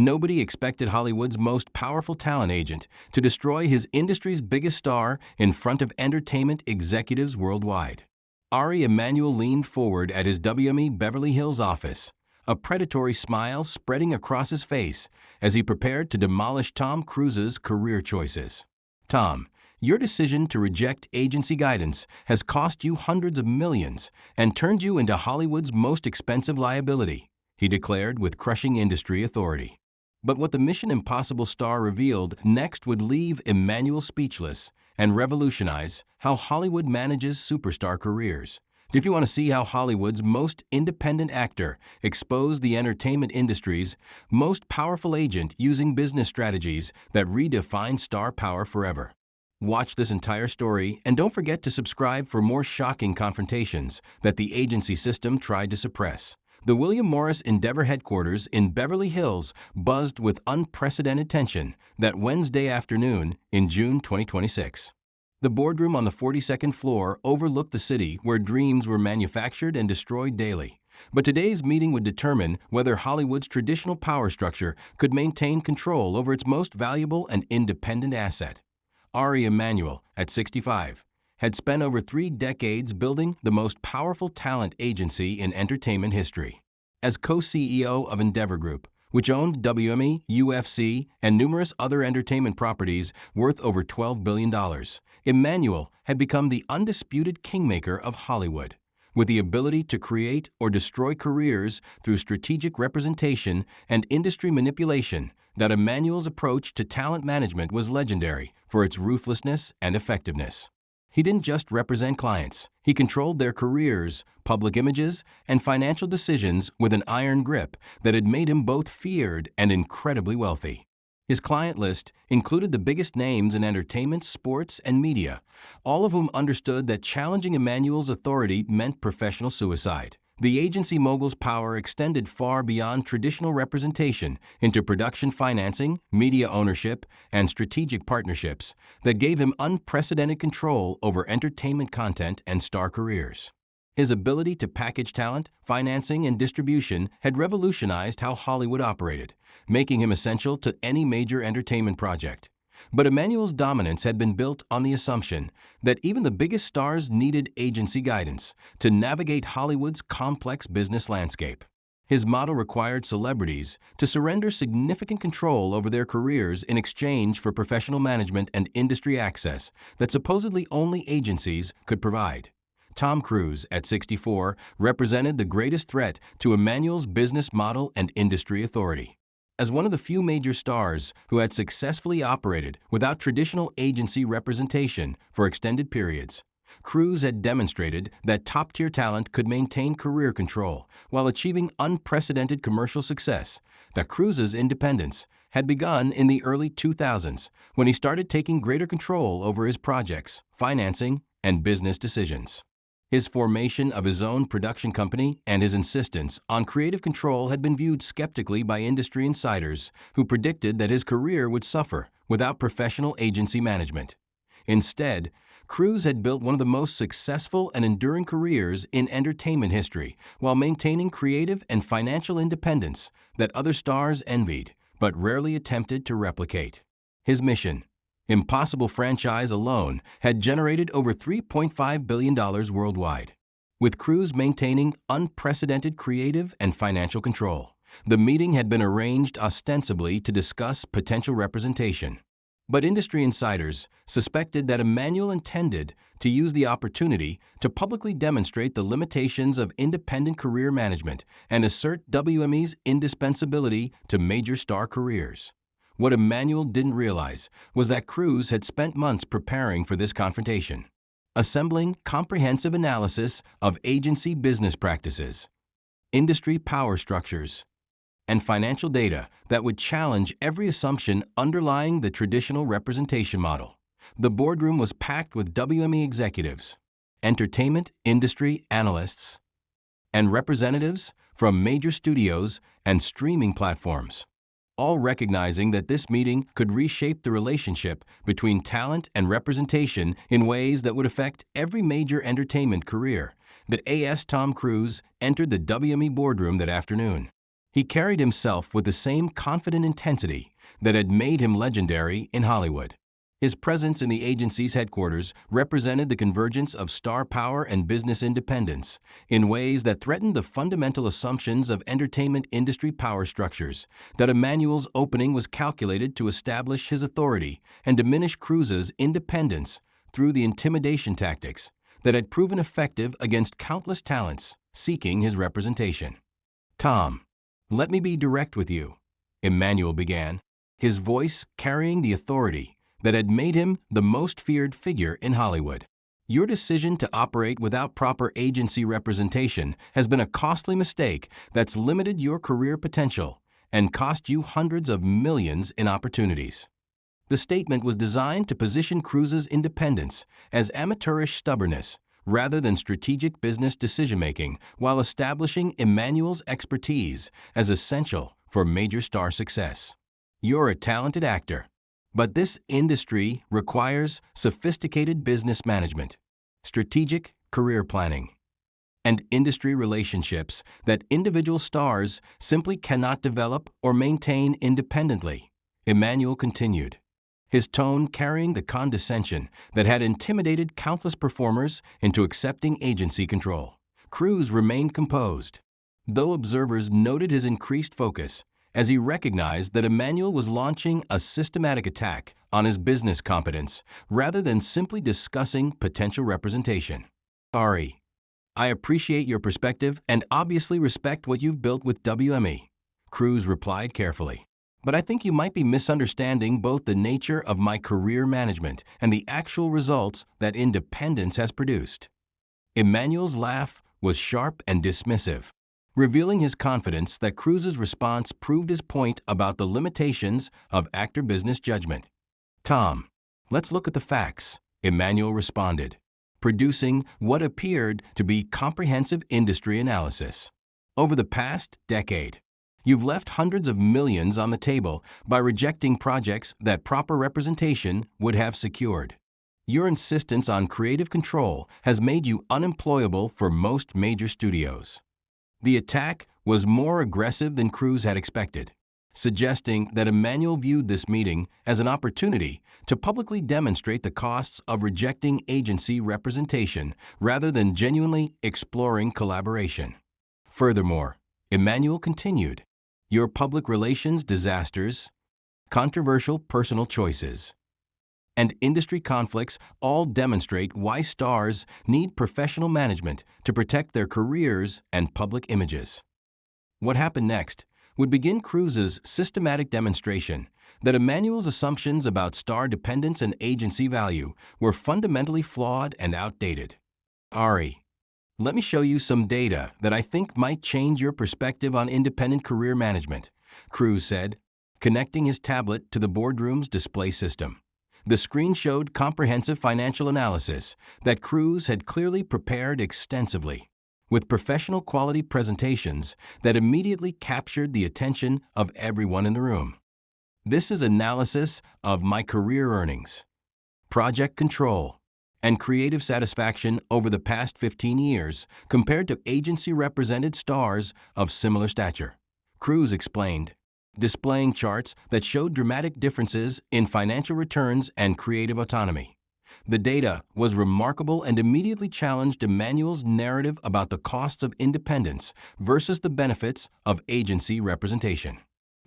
Nobody expected Hollywood's most powerful talent agent to destroy his industry's biggest star in front of entertainment executives worldwide. Emanuel leaned forward at his WME Beverly Hills office, a predatory smile spreading across his face as he prepared to demolish Tom Cruise's career choices. "Tom, your decision to reject agency guidance has cost you hundreds of millions and turned you into Hollywood's most expensive liability," he declared with crushing industry authority. But what the Mission Impossible star revealed next would leave Emanuel speechless and revolutionize how Hollywood manages superstar careers. If you want to see how Hollywood's most independent actor exposed the entertainment industry's most powerful agent using business strategies that redefine star power forever, watch this entire story and don't forget to subscribe for more shocking confrontations that the agency system tried to suppress. The William Morris Endeavor headquarters in Beverly Hills buzzed with unprecedented tension that Wednesday afternoon in June 2026. The boardroom on the 42nd floor overlooked the city where dreams were manufactured and destroyed daily. But today's meeting would determine whether Hollywood's traditional power structure could maintain control over its most valuable and independent asset. Emanuel, at 65, had spent over 3 decades building the most powerful talent agency in entertainment history. As co-CEO of Endeavor Group, which owned WME, UFC, and numerous other entertainment properties worth over $12 billion, Emanuel had become the undisputed kingmaker of Hollywood. With the ability to create or destroy careers through strategic representation and industry manipulation, that Emanuel's approach to talent management was legendary for its ruthlessness and effectiveness. He didn't just represent clients, he controlled their careers, public images, and financial decisions with an iron grip that had made him both feared and incredibly wealthy. His client list included the biggest names in entertainment, sports, and media, all of whom understood that challenging Emanuel's authority meant professional suicide. The agency mogul's power extended far beyond traditional representation into production financing, media ownership, and strategic partnerships that gave him unprecedented control over entertainment content and star careers. His ability to package talent, financing, and distribution had revolutionized how Hollywood operated, making him essential to any major entertainment project. But Emanuel's dominance had been built on the assumption that even the biggest stars needed agency guidance to navigate Hollywood's complex business landscape. His model required celebrities to surrender significant control over their careers in exchange for professional management and industry access that supposedly only agencies could provide. Tom Cruise, at 64, represented the greatest threat to Emanuel's business model and industry authority. As one of the few major stars who had successfully operated without traditional agency representation for extended periods, Cruise had demonstrated that top-tier talent could maintain career control while achieving unprecedented commercial success. That Cruise's independence had begun in the early 2000s when he started taking greater control over his projects, financing, and business decisions. His formation of his own production company and his insistence on creative control had been viewed skeptically by industry insiders who predicted that his career would suffer without professional agency management. Instead, Cruise had built one of the most successful and enduring careers in entertainment history while maintaining creative and financial independence that other stars envied but rarely attempted to replicate. His Mission Impossible franchise alone had generated over $3.5 billion worldwide. With Cruise maintaining unprecedented creative and financial control, the meeting had been arranged ostensibly to discuss potential representation. But industry insiders suspected that Emanuel intended to use the opportunity to publicly demonstrate the limitations of independent career management and assert WME's indispensability to major star careers. What Emanuel didn't realize was that Cruise had spent months preparing for this confrontation, assembling comprehensive analysis of agency business practices, industry power structures, and financial data that would challenge every assumption underlying the traditional representation model. The boardroom was packed with WME executives, entertainment industry analysts, and representatives from major studios and streaming platforms, all recognizing that this meeting could reshape the relationship between talent and representation in ways that would affect every major entertainment career. But Tom Cruise entered the WME boardroom that afternoon. He carried himself with the same confident intensity that had made him legendary in Hollywood. His presence in the agency's headquarters represented the convergence of star power and business independence in ways that threatened the fundamental assumptions of entertainment industry power structures, that Emanuel's opening was calculated to establish his authority and diminish Cruz's independence through the intimidation tactics that had proven effective against countless talents seeking his representation. "Tom, let me be direct with you," Emanuel began, his voice carrying the authority that had made him the most feared figure in Hollywood. "Your decision to operate without proper agency representation has been a costly mistake that's limited your career potential and cost you hundreds of millions in opportunities." The statement was designed to position Cruz's independence as amateurish stubbornness rather than strategic business decision-making, while establishing Emanuel's expertise as essential for major star success. "You're a talented actor, but this industry requires sophisticated business management, strategic career planning, and industry relationships that individual stars simply cannot develop or maintain independently," Emanuel continued, his tone carrying the condescension that had intimidated countless performers into accepting agency control. Cruz remained composed, though observers noted his increased focus as he recognized that Emanuel was launching a systematic attack on his business competence rather than simply discussing potential representation. "Ari, I appreciate your perspective and obviously respect what you've built with WME," Cruz replied carefully. "But I think you might be misunderstanding both the nature of my career management and the actual results that independence has produced." Emanuel's laugh was sharp and dismissive, revealing his confidence that Cruz's response proved his point about the limitations of actor business judgment. "Tom, let's look at the facts," Emanuel responded, producing what appeared to be comprehensive industry analysis. "Over the past decade, you've left hundreds of millions on the table by rejecting projects that proper representation would have secured. Your insistence on creative control has made you unemployable for most major studios." The attack was more aggressive than Cruz had expected, suggesting that Emanuel viewed this meeting as an opportunity to publicly demonstrate the costs of rejecting agency representation rather than genuinely exploring collaboration. Furthermore, Emanuel continued, "Your public relations disasters, controversial personal choices, and industry conflicts all demonstrate why stars need professional management to protect their careers and public images." What happened next would begin Cruz's systematic demonstration that Emanuel's assumptions about star dependence and agency value were fundamentally flawed and outdated. "Ari, let me show you some data that I think might change your perspective on independent career management," Cruz said, connecting his tablet to the boardroom's display system. The screen showed comprehensive financial analysis that Cruz had clearly prepared extensively, with professional quality presentations that immediately captured the attention of everyone in the room. "This is analysis of my career earnings, project control, and creative satisfaction over the past 15 years compared to agency-represented stars of similar stature," Cruz explained, displaying charts that showed dramatic differences in financial returns and creative autonomy. The data was remarkable and immediately challenged Emanuel's narrative about the costs of independence versus the benefits of agency representation.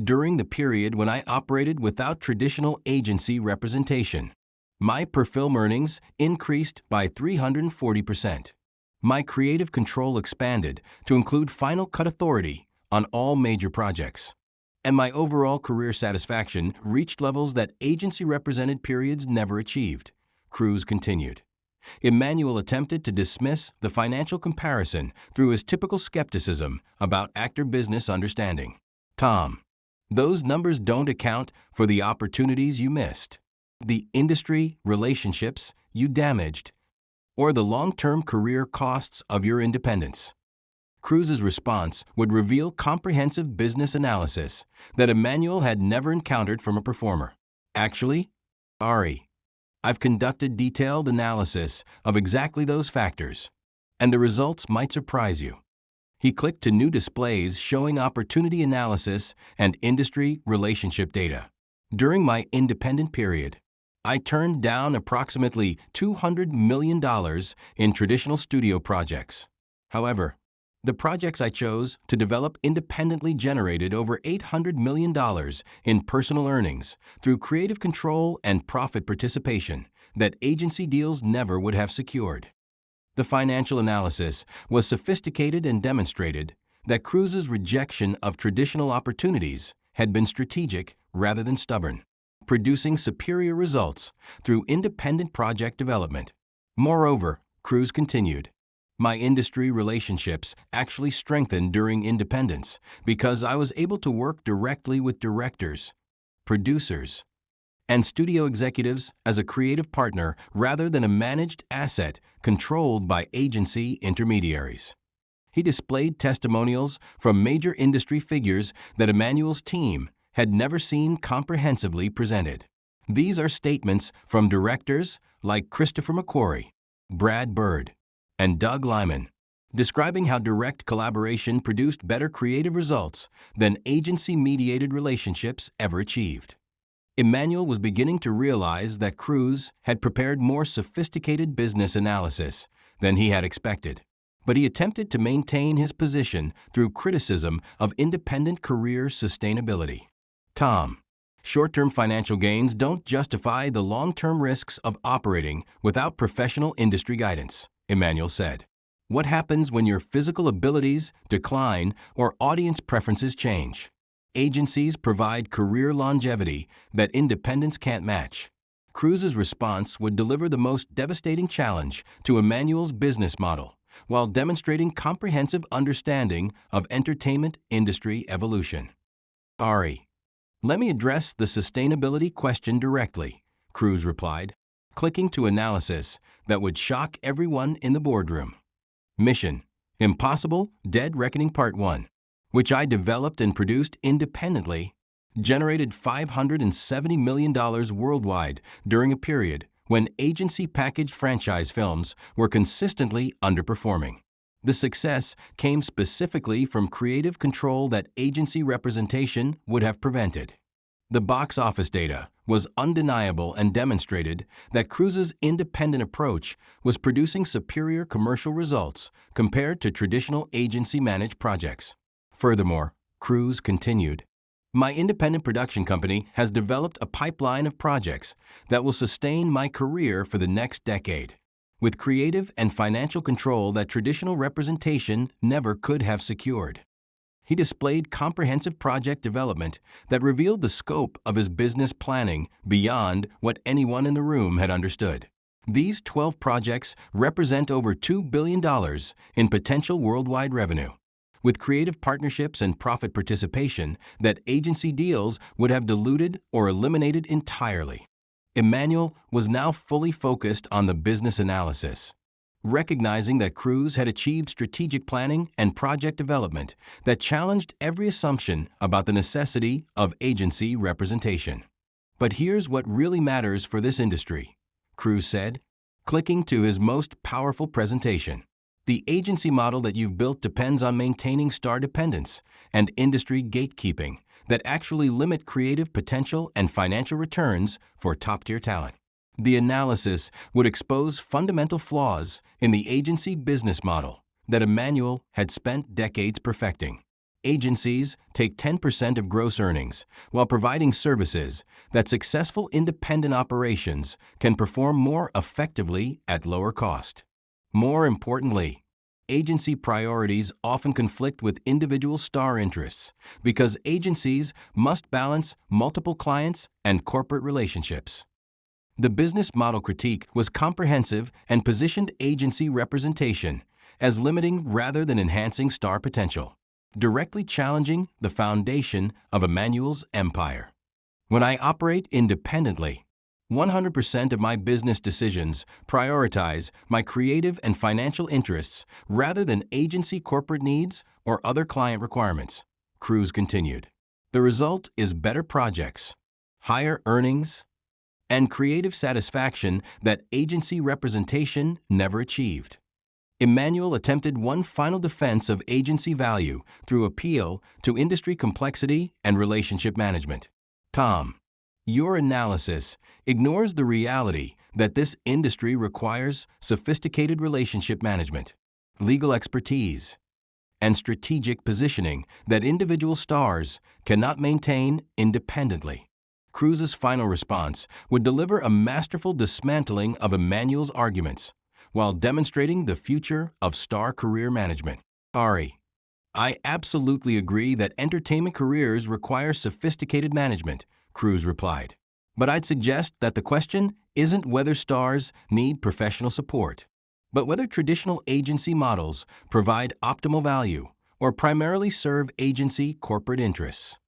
"During the period when I operated without traditional agency representation, my per-film earnings increased by 340%. My creative control expanded to include final cut authority on all major projects, and my overall career satisfaction reached levels that agency-represented periods never achieved," Cruz continued. Emanuel attempted to dismiss the financial comparison through his typical skepticism about actor business understanding. "Tom, those numbers don't account for the opportunities you missed, the industry relationships you damaged, or the long-term career costs of your independence." Cruz's response would reveal comprehensive business analysis that Emanuel had never encountered from a performer. "Actually, Ari, I've conducted detailed analysis of exactly those factors, and the results might surprise you," He clicked to new displays showing opportunity analysis and industry relationship data. During my independent period, I turned down approximately $200 million in traditional studio projects. However, the projects I chose to develop independently generated over $800 million in personal earnings through creative control and profit participation that agency deals never would have secured. The financial analysis was sophisticated and demonstrated that Cruz's rejection of traditional opportunities had been strategic rather than stubborn, producing superior results through independent project development. Moreover, Cruz continued, my industry relationships actually strengthened during independence because I was able to work directly with directors, producers, and studio executives as a creative partner rather than a managed asset controlled by agency intermediaries. He displayed testimonials from major industry figures that Emanuel's team had never seen comprehensively presented. These are statements from directors like Christopher McQuarrie, Brad Bird, and Doug Lyman, describing how direct collaboration produced better creative results than agency-mediated relationships ever achieved. Emanuel was beginning to realize that Cruz had prepared more sophisticated business analysis than he had expected, but he attempted to maintain his position through criticism of independent career sustainability. Tom, short-term financial gains don't justify the long-term risks of operating without professional industry guidance, Emanuel said. What happens when your physical abilities decline or audience preferences change? Agencies provide career longevity that independents can't match. Cruz's response would deliver the most devastating challenge to Emanuel's business model, while demonstrating comprehensive understanding of entertainment industry evolution. Ari, let me address the sustainability question directly, Cruz replied, clicking to analysis that would shock everyone in the boardroom. Mission: Impossible Dead Reckoning Part 1, which I developed and produced independently, generated $570 million worldwide during a period when agency packaged franchise films were consistently underperforming. The success came specifically from creative control that agency representation would have prevented. The box office data was undeniable and demonstrated that Cruz's independent approach was producing superior commercial results compared to traditional agency-managed projects. Furthermore, Cruz continued, my independent production company has developed a pipeline of projects that will sustain my career for the next decade, with creative and financial control that traditional representation never could have secured. He displayed comprehensive project development that revealed the scope of his business planning beyond what anyone in the room had understood. These 12 projects represent over $2 billion in potential worldwide revenue, with creative partnerships and profit participation that agency deals would have diluted or eliminated entirely. Emanuel was now fully focused on the business analysis, recognizing that Cruz had achieved strategic planning and project development that challenged every assumption about the necessity of agency representation. But here's what really matters for this industry, Cruz said, clicking to his most powerful presentation. The agency model that you've built depends on maintaining star dependence and industry gatekeeping that actually limit creative potential and financial returns for top-tier talent. The analysis would expose fundamental flaws in the agency business model that Emanuel had spent decades perfecting. Agencies take 10% of gross earnings while providing services that successful independent operations can perform more effectively at lower cost. More importantly, agency priorities often conflict with individual star interests because agencies must balance multiple clients and corporate relationships. The business model critique was comprehensive and positioned agency representation as limiting rather than enhancing star potential, directly challenging the foundation of Emanuel's empire. When I operate independently, 100% of my business decisions prioritize my creative and financial interests rather than agency corporate needs or other client requirements, Cruz continued. The result is better projects, higher earnings, and creative satisfaction that agency representation never achieved. Emanuel attempted one final defense of agency value through appeal to industry complexity and relationship management. Tom, your analysis ignores the reality that this industry requires sophisticated relationship management, legal expertise, and strategic positioning that individual stars cannot maintain independently. Cruz's final response would deliver a masterful dismantling of Emanuel's arguments while demonstrating the future of star career management. Ari, I absolutely agree that entertainment careers require sophisticated management, Cruz replied. But I'd suggest that the question isn't whether stars need professional support, but whether traditional agency models provide optimal value or primarily serve agency corporate interests.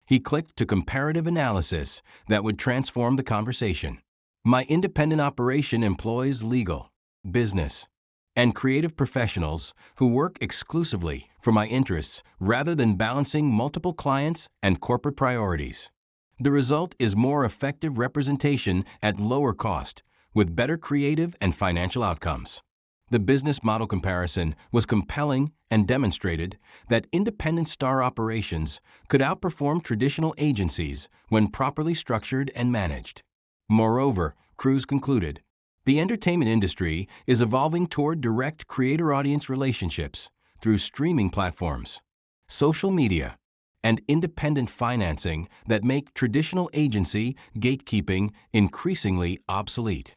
He clicked to comparative analysis that would transform the conversation. My independent operation employs legal, business, and creative professionals who work exclusively for my interests rather than balancing multiple clients and corporate priorities. The result is more effective representation at lower cost, with better creative and financial outcomes. The business model comparison was compelling and demonstrated that independent star operations could outperform traditional agencies when properly structured and managed. Moreover, Cruz concluded, the entertainment industry is evolving toward direct creator-audience relationships through streaming platforms, social media, and independent financing that make traditional agency gatekeeping increasingly obsolete.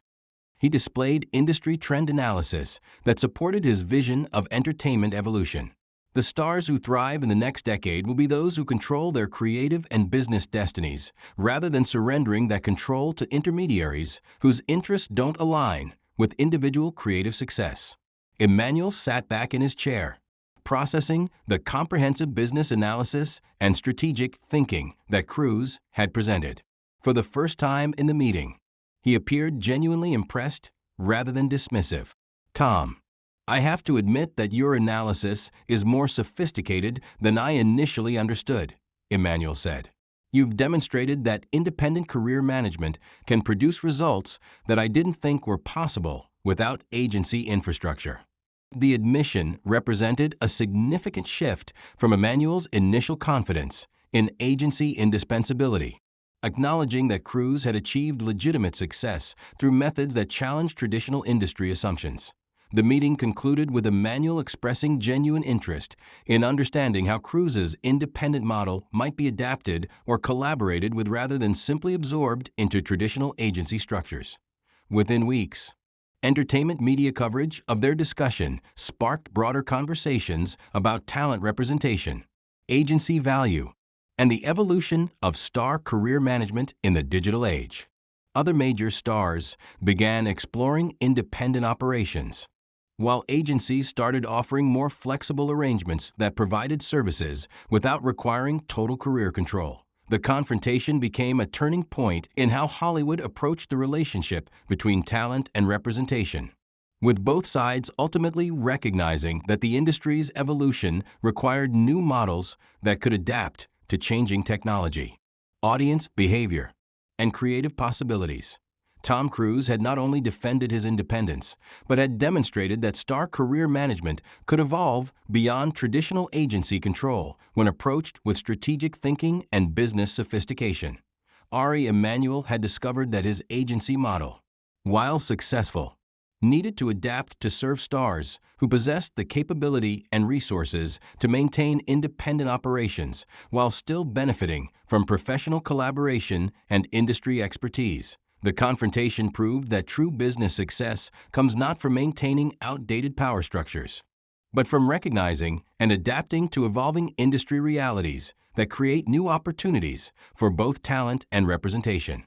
He displayed industry trend analysis that supported his vision of entertainment evolution. The stars who thrive in the next decade will be those who control their creative and business destinies, rather than surrendering that control to intermediaries whose interests don't align with individual creative success. Emanuel sat back in his chair, processing the comprehensive business analysis and strategic thinking that Cruz had presented. For the first time in the meeting, he appeared genuinely impressed rather than dismissive. Tom, I have to admit that your analysis is more sophisticated than I initially understood, Emanuel said. You've demonstrated that independent career management can produce results that I didn't think were possible without agency infrastructure. The admission represented a significant shift from Emanuel's initial confidence in agency indispensability, acknowledging that Cruz had achieved legitimate success through methods that challenged traditional industry assumptions. The meeting concluded with Emanuel expressing genuine interest in understanding how Cruz's independent model might be adapted or collaborated with rather than simply absorbed into traditional agency structures. Within weeks, entertainment media coverage of their discussion sparked broader conversations about talent representation, agency value, and the evolution of star career management in the digital age. Other major stars began exploring independent operations, while agencies started offering more flexible arrangements that provided services without requiring total career control. The confrontation became a turning point in how Hollywood approached the relationship between talent and representation, with both sides ultimately recognizing that the industry's evolution required new models that could adapt to changing technology, audience behavior, and creative possibilities. Tom Cruise had not only defended his independence, but had demonstrated that star career management could evolve beyond traditional agency control when approached with strategic thinking and business sophistication. Ari Emanuel had discovered that his agency model, while successful, needed to adapt to serve stars who possessed the capability and resources to maintain independent operations while still benefiting from professional collaboration and industry expertise. The confrontation proved that true business success comes not from maintaining outdated power structures, but from recognizing and adapting to evolving industry realities that create new opportunities for both talent and representation.